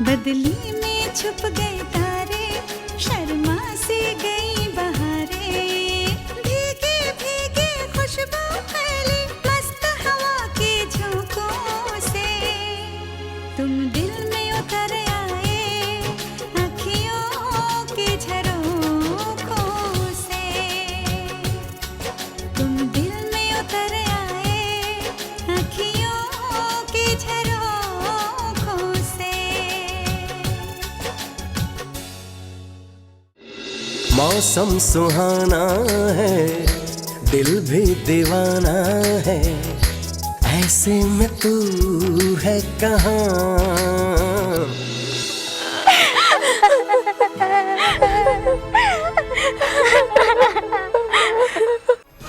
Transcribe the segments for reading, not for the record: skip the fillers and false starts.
बदली में छुप गए तारे, शर्मा सी गई बहारें, भीगे भीगे खुशबू फैली मस्त हवा के झोंकों से। तुम दिल में उतर आए अखियों के झरोखों से, तुम दिल में उतर आए अखियों के झरोखों से। मौसम सुहाना है, दिल भी दीवाना है, ऐसे में तू है कहाँ।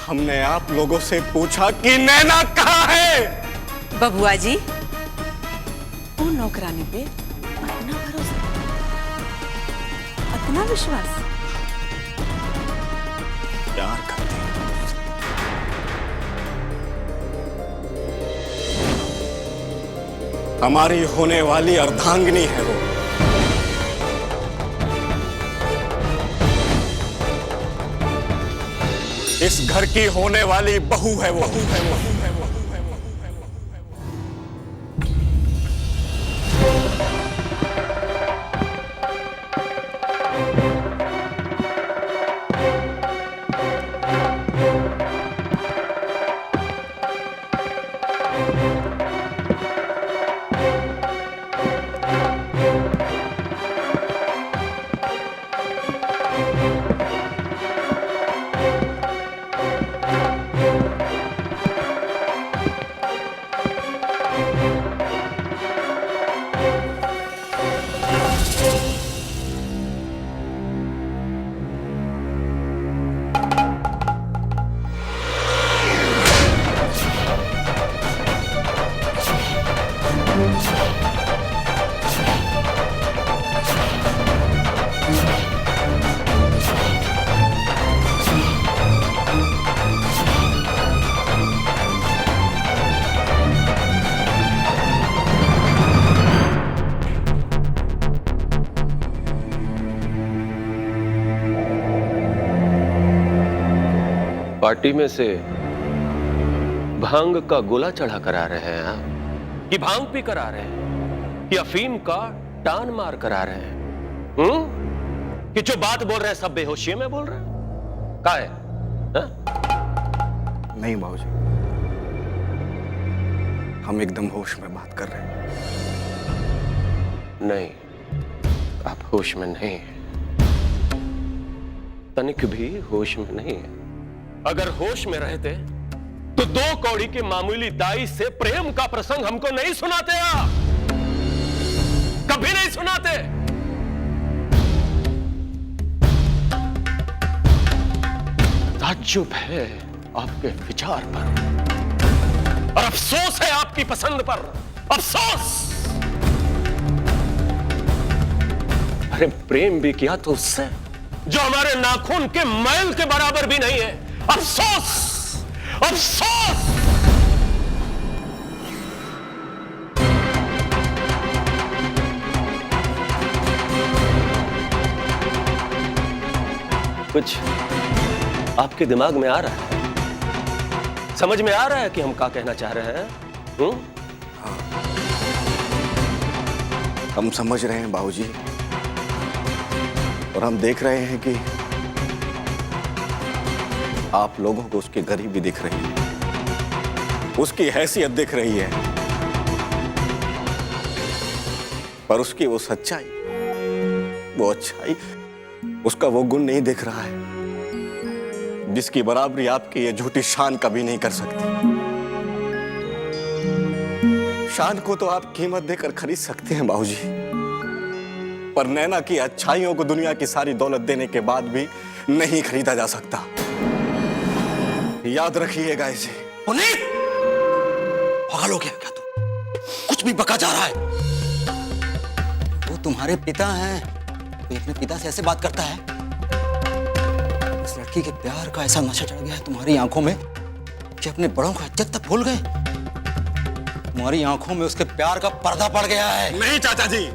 हमने आप लोगों से पूछा कि नैना कहाँ है? बबुआ जी, वो नौकरानी पे इतना भरोसा, इतना विश्वास। प्यार करते हैं। हमारी होने वाली अर्धांगिनी है वो। इस घर की होने वाली बहू है वो। पार्टी में से भांग का गोला चढ़ा कर आ रहे हैं आप, कि भांग पी कर आ रहे हैं, कि अफीम का टान मार कर आ रहे हैं? कि जो बात बोल रहे हैं सब बेहोशी में बोल रहे हैं? क्या है? नहीं बाबूजी, हम एकदम होश में बात कर रहे हैं। नहीं, आप होश में नहीं हैं, तनिक भी होश में नहीं है। अगर होश में रहते तो 2 कौड़ी के मामूली दाई से प्रेम का प्रसंग हमको नहीं सुनाते आप, कभी नहीं सुनाते। ताज्जुब है आपके विचार पर और अफसोस है आपकी पसंद पर, अफसोस। अरे प्रेम भी किया तो उससे जो हमारे नाखून के मैल के बराबर भी नहीं है। अफसोस, अफसोस। कुछ आपके दिमाग में आ रहा है, समझ में आ रहा है कि हम क्या कहना चाह रहे हैं? हाँ, हम समझ रहे हैं बाबूजी, और हम देख रहे हैं कि आप लोगों को उसकी गरीबी दिख रही है, उसकी हैसियत दिख रही है, पर उसकी वो सच्चाई, वो अच्छाई, उसका वो गुण नहीं दिख रहा है जिसकी बराबरी आपकी ये झूठी शान कभी नहीं कर सकती। शान को तो आप कीमत देकर खरीद सकते हैं बाबूजी, पर नैना की अच्छाइयों को दुनिया की सारी दौलत देने के बाद भी नहीं खरीदा जा सकता। याद रखिएगा इसे। पुनीत, पागल हो गया क्या तू? कुछ भी बका जा रहा है। वो तुम्हारे पिता हैं, कोई अपने पिता से ऐसे बात करता है? इस लड़की के प्यार का ऐसा नशा चढ़ गया है तुम्हारी आंखों में कि अपने बड़ों का इज्जत तक भूल गए। तुम्हारी आंखों में उसके प्यार का पर्दा पड़ गया है। नहीं चाचा जी,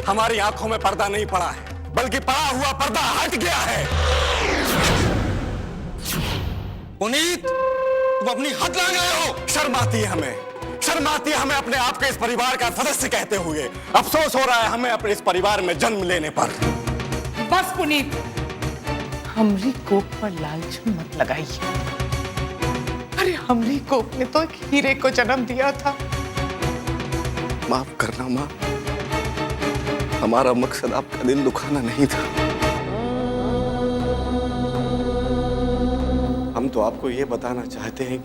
हमारी आंखों में पर्दा नहीं पड़ा है, बल्कि पड़ा हुआ पर्दा हट गया है। पुनीत, तुम अपनी हद ला गए हो। शर्म आती है हमें अपने आप के इस परिवार का सदस्य कहते हुए। अफसोस हो रहा है हमें अपने इस परिवार में जन्म लेने पर। बस पुनीत, हमरी कोप पर लालचन मत लगाइए। अरे हमरी कोप ने तो एक हीरे को जन्म दिया था। माफ करना माँ, हमारा मकसद आपका दिल दुखाना नहीं था। हम तो आपको ये बताना चाहते हैं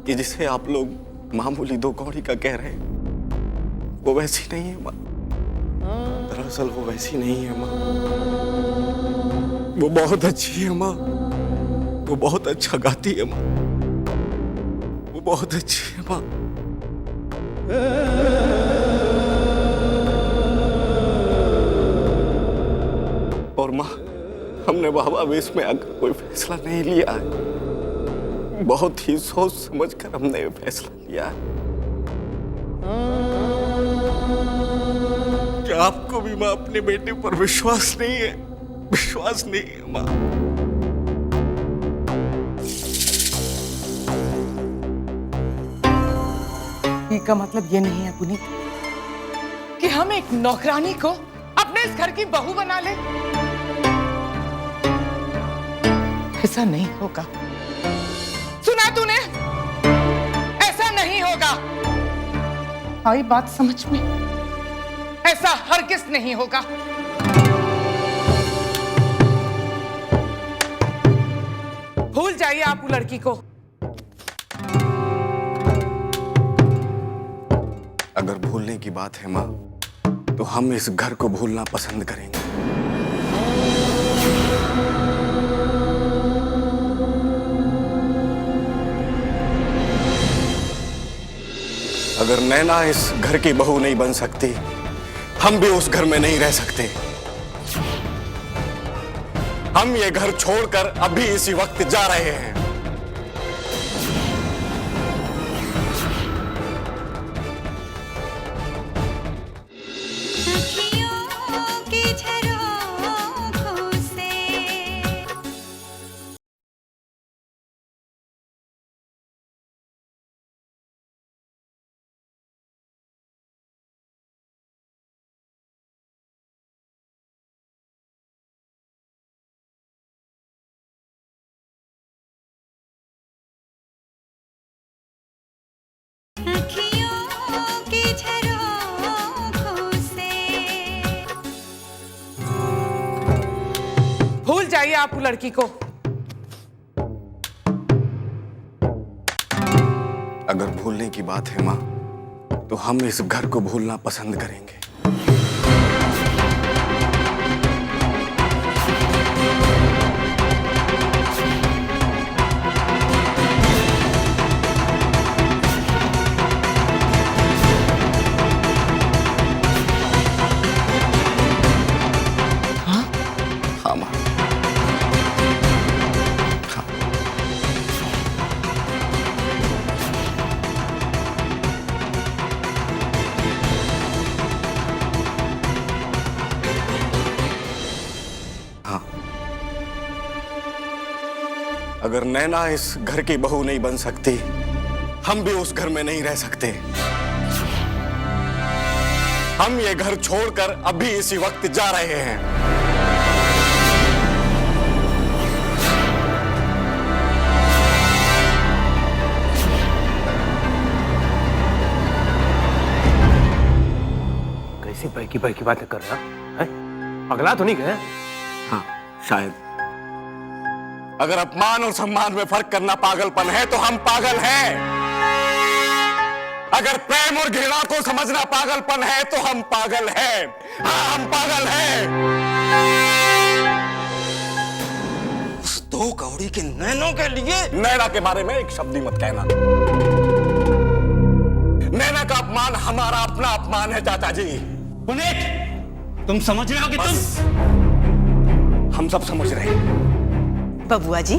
कि जिसे आप लोग मामूली 2 कौड़ी का कह रहे हैं, वो वैसी नहीं है माँ। दरअसल वो वैसी नहीं है माँ। वो बहुत अच्छी है माँ। वो बहुत अच्छा गाती है माँ। वो बहुत अच्छी है माँ। और माँ, हमने भावावेश में आकर कोई फैसला नहीं लिया है। बहुत ही सोच समझ कर हमने ये फैसला लिया है। क्या आपको भी माँ अपने बेटे पर विश्वास नहीं है? विश्वास नहीं है माँ? इसका मतलब ये नहीं है पुनीत कि हम एक नौकरानी को अपने इस घर की बहू बना ले। ऐसा नहीं होगा। सुना तूने? ऐसा नहीं होगा। आई बात समझ में? ऐसा हरगिज़ नहीं होगा। भूल जाइए आप वो लड़की को। अगर भूलने की बात है माँ, तो हम इस घर को भूलना पसंद करेंगे। अगर नैना इस घर की बहू नहीं बन सकती, हम भी उस घर में नहीं रह सकते। हम ये घर छोड़कर अभी इसी वक्त जा रहे हैं। अखियों की झरोखों से अखियों की झरोखों से भूल जाइए आप वो लड़की को। अगर भूलने की बात है माँ, तो हम इस घर को भूलना पसंद करेंगे। हाँ माँ। हाँ। हाँ। अगर नैना इस घर की बहू नहीं बन सकती, हम भी उस घर में नहीं रह सकते। हम ये घर छोड़कर अभी इसी वक्त जा रहे हैं। कैसी बैकी बैकी बातें कर रहा है? पगला तो नहीं गए? हाँ, शायद। अगर अपमान और सम्मान में फर्क करना पागलपन है, तो हम पागल हैं। अगर प्रेम और घृणा को समझना पागलपन है, तो हम पागल हैं। हाँ, हम पागल हैं। उस 2 कौड़ी के नैनों के लिए नैना के बारे में एक शब्द ही मत कहना। नैना का अपमान हमारा अपना अपमान है चाचा जी। पुनीत, तुम समझ रहे हो कि हम सब समझ रहे हैं। बबुआ जी,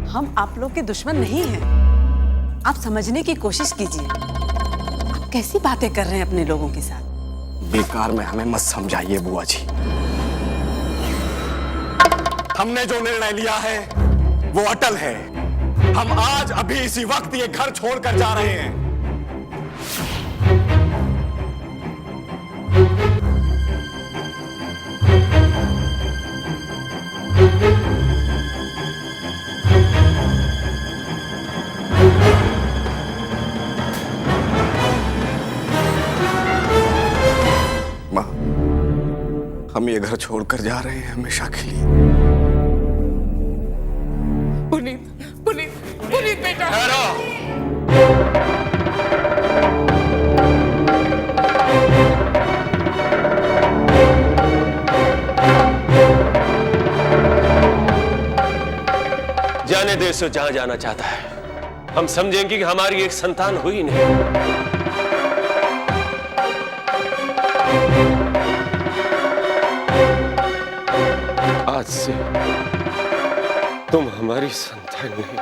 हम आप लोग के दुश्मन नहीं हैं। आप समझने की कोशिश कीजिए। आप कैसी बातें कर रहे हैं अपने लोगों के साथ? बेकार में हमें मत समझाइए बुआ जी। हमने जो निर्णय लिया है वो अटल है। हम आज अभी इसी वक्त ये घर छोड़कर जा रहे हैं। मां, हम ये घर छोड़कर जा रहे हैं हमेशा के लिए। पुनीत पुनीत पुनीत बेटा। जाने दे सो जहां जाना चाहता है। हम समझेंगे कि हमारी एक संतान हुई नहीं। आज से तुम हमारी संतान नहीं।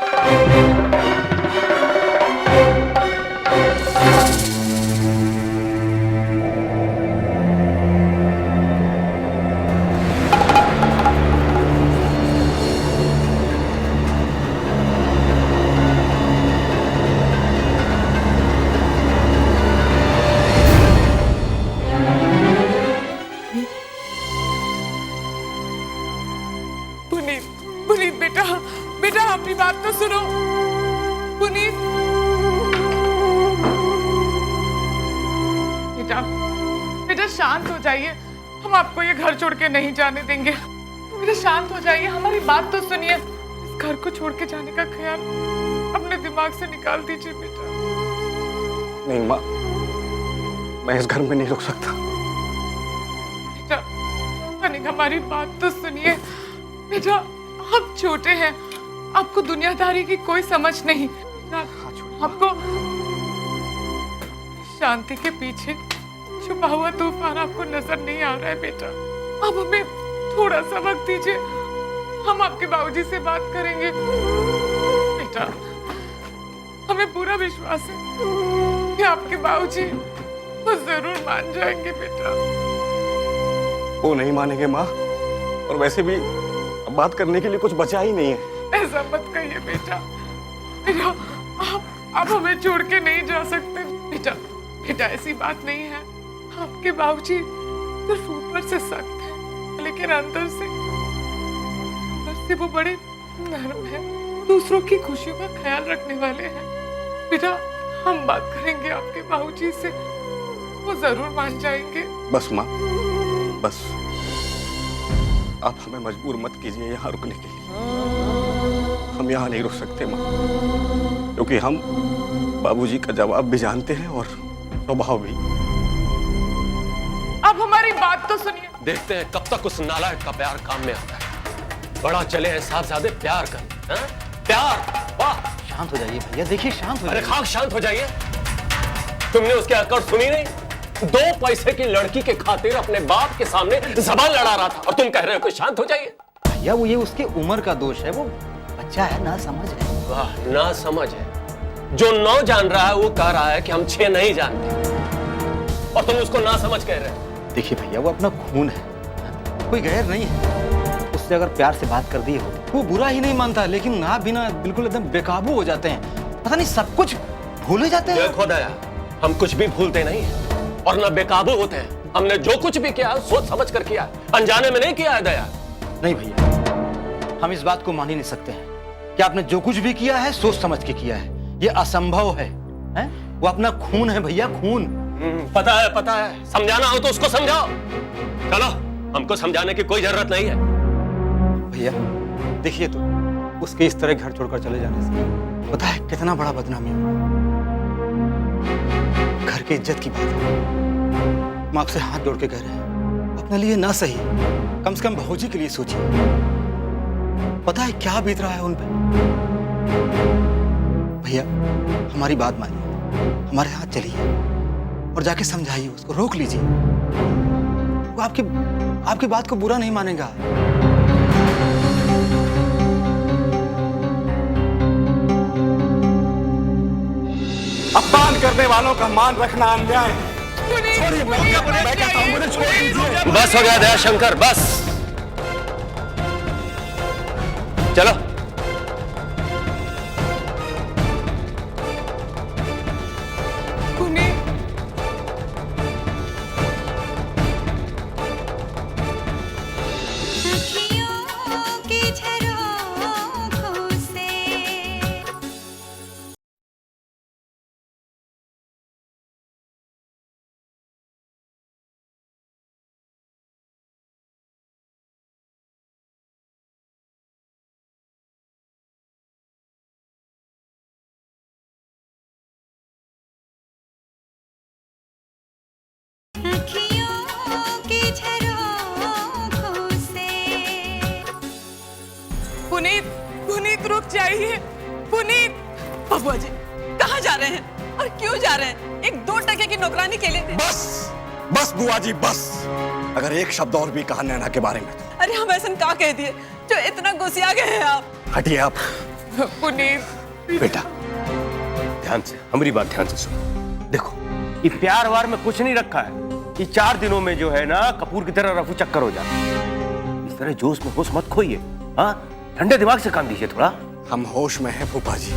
पुनीत पुनीत बेटा, बेटा अपनी बात तो सुनो। पुनीत बेटा, बेटा शांत हो जाइए। हम आपको ये घर छोड़ के नहीं जाने देंगे। बेटा शांत हो जाइए, हमारी बात तो सुनिए। इस घर को छोड़ के जाने का ख्याल अपने दिमाग से निकाल दीजिए बेटा। नहीं माँ, मैं इस घर में नहीं रुक सकता। बेटा तनिक हमारी बात तो सुनिए। बेटा आप छोटे हैं, आपको दुनियादारी की कोई समझ नहीं। बेटा, आपको शांति के पीछे छुपा हुआ तूफान आपको नजर नहीं आ रहा है बेटा। अब हमें थोड़ा सा वक्त दीजिए, हम आपके बाबूजी से बात करेंगे। बेटा हमें पूरा विश्वास है कि आपके बाबूजी वो जरूर मान जाएंगे बेटा। वो नहीं मानेंगे माँ, और वैसे भी अब बात करने के लिए कुछ बचा ही नहीं है। ऐसा मत कहिए बेटा। बेटा आप हमें छोड़ के नहीं जा सकते बेटा। बेटा ऐसी बात नहीं है। आपके बाबूजी सिर्फ ऊपर से सख्त है, लेकिन अंदर से वो बड़े नरम है। दूसरों की खुशियों का ख्याल रखने वाले हैं। बेटा हम बात करेंगे आपके बाबूजी से, वो जरूर मान जाएंगे। बस माँ, बस आप हमें मजबूर मत कीजिए यहाँ रुकने के लिए। हम यहाँ नहीं रुक सकते माँ, क्योंकि हम बाबूजी का जवाब भी जानते हैं और स्वभाव भी। अब हमारी बात तो सुनिए। देखते हैं कब तक उस नालायक का प्यार काम में आता है। बड़ा चले हैं साहबजादे प्यार कर, हाँ? प्यार, वाह। शांत हो जाइए भैया, देखिए शांत हो अरे जाइए। खाक शांत हो जाइए। तुमने उसके अकड़ सुनी नहीं? 2 पैसे की लड़की के खातिर अपने बाप के सामने जबान लड़ा रहा था, और तुम कह रहे हो कि शांत हो जाइए। भैया वो ये उसके उम्र का दोष है, वो बच्चा है, ना समझ है। वाह, ना समझ है। जो 9 जान रहा है वो कह रहा है कि हम 6 नहीं जानते, और तुम उसको ना समझ कह रहे हो। देखिए भैया वो अपना खून है, कोई गैर नहीं है। उससे अगर प्यार से बात कर दी होती वो बुरा ही नहीं मानता, लेकिन ना बिना बिल्कुल एकदम बेकाबू हो जाते हैं। पता नहीं सब कुछ भूल जाते हैं। देखो दया, हम कुछ भी भूलते नहीं हैं और ना बेकाबू होते हैं। हमने जो कुछ भी किया सोच समझ कर किया, अनजाने में नहीं किया है दया। नहीं भैया, हम इस बात को मान ही नहीं सकते हैं कि आपने जो कुछ भी किया है सोच समझ के किया है। ये असंभव है, हैं? वो अपना खून है भैया, खून। पता है, पता है। समझाना हो तो उसको समझाओ। चलो, हमको समझाने की कोई जरूरत नहीं है। भैया देखिए तो उसके इस तरह घर छोड़कर चले जाने से पता है कितना बड़ा बदनामी हुआ। घर की इज्जत की बात है। हम आपसे हाथ जोड़ के कह रहे हैं, अपने लिए ना सही कम से कम भौजी के लिए सोचिए। पता है क्या बीत रहा है उन पे। भैया हमारी बात मानिए, हमारे हाथ चलिए और जाके समझाइए उसको, रोक लीजिए। वो आपकी बात को बुरा नहीं मानेगा। अपमान करने वालों का मान रखना अन्याय है। छोड़िए, मैं कहता हूँ मुझे छोड़ दीजिए। बस हो गया दयाशंकर, बस। चलो। पुनीत, अखियों की झरोखों से अखियों की झरोखों से पुनीत, पुनीत रुक जाइए। पुनीत, बबुआ जी कहाँ जा रहे हैं और क्यों जा रहे हैं? एक 2 टके की नौकरानी के लिए। बस बस बुआ जी बस। अगर एक शब्द और भी कहा नैना के बारे में तो अरे हम ऐसा क्या कह दिए जो इतना गुस्सिया गए हैं आप? हटिए आप। पुनीत, बेटा ध्यान से, हमारी बात ध्यान से सुनो। देखो ये प्यार वार में कुछ नहीं रखा है। ये 4 दिनों में जो है ना कपूर की तरह रफू चक्कर हो जाता है। इस तरह जोश में होश मत खोइए। हाँ, ठंडे दिमाग से काम दीजिए थोड़ा। हम होश में हैं फूफा जी।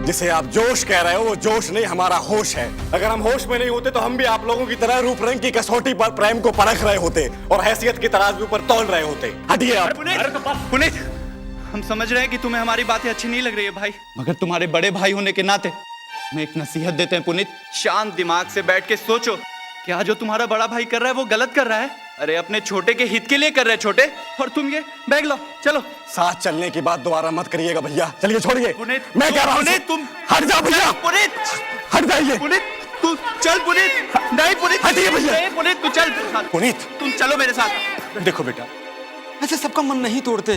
जिसे आप जोश कह रहे हो वो जोश नहीं, हमारा होश है। अगर हम होश में नहीं होते तो हम भी आप लोगों की तरह रूप रंग की कसौटी पर प्रेम को परख रहे होते और हैसियत की तराजू पर तौल रहे होते। हटिए आप। पुनीत, हम समझ रहे हैं कि तुम्हें हमारी बातें अच्छी नहीं लग रही है भाई, मगर तुम्हारे बड़े भाई होने के नाते हमें एक नसीहत देते हैं। पुनीत, शांत दिमाग से बैठ के सोचो, क्या जो तुम्हारा बड़ा भाई कर रहा है वो गलत कर रहा है? अरे अपने छोटे के हित के लिए कर रहे हैं छोटे, और तुम ये बैग लो, चलो। साथ चलने की बात दोबारा मत करिएगा भैया। चलिए छोड़िए। पुनीत, मैं कह रहा हूँ पुनीत, तुम हट जाओ भैया। पुनीत, हट जाइए। पुनीत, तू चल। पुनीत, नहीं पुनीत, हटिए भैया। नहीं पुनीत, तू चल। पुनीत, तुम चलो मेरे साथ। देखो बेटा, ऐसे सबका मन नहीं तोड़ते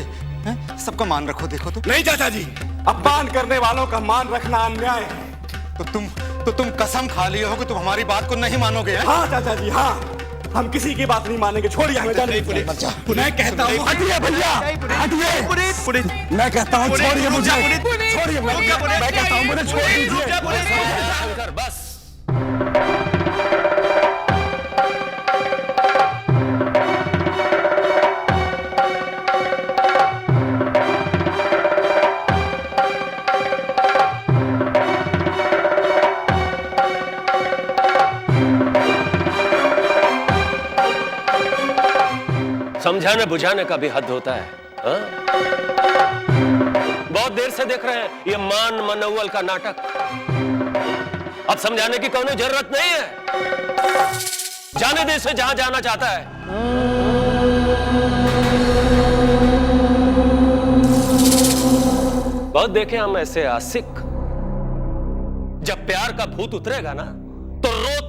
हैं, सबका मान रखो। देखो तो नहीं चाचा जी, अपमान करने वालों का मान रखना अन्याय है। तो तुम कसम खा लिए हो कि तुम हमारी बात को नहीं मानोगे। हाँ चाचा जी हाँ, हम किसी की बात नहीं मानेंगे। छोड़िए हमें जाने दीजिए। मैं कहता हूँ हटिए भैया, हटिए। पुनीत, मैं कहता हूँ छोड़िए मुझे, छोड़िए। मैं रुक जा, पुनीत। कहता हूँ मुझे छोड़ रुक जा, दीजिए। दयाशंकर, बस। समझाने बुझाने का भी हद होता है। हाँ? बहुत देर से देख रहे हैं ये मान मनौवल का नाटक। अब समझाने की कोई जरूरत नहीं है। जाने दे से जहां जाना चाहता है। बहुत देखे हम ऐसे आशिक, जब प्यार का भूत उतरेगा ना तो रो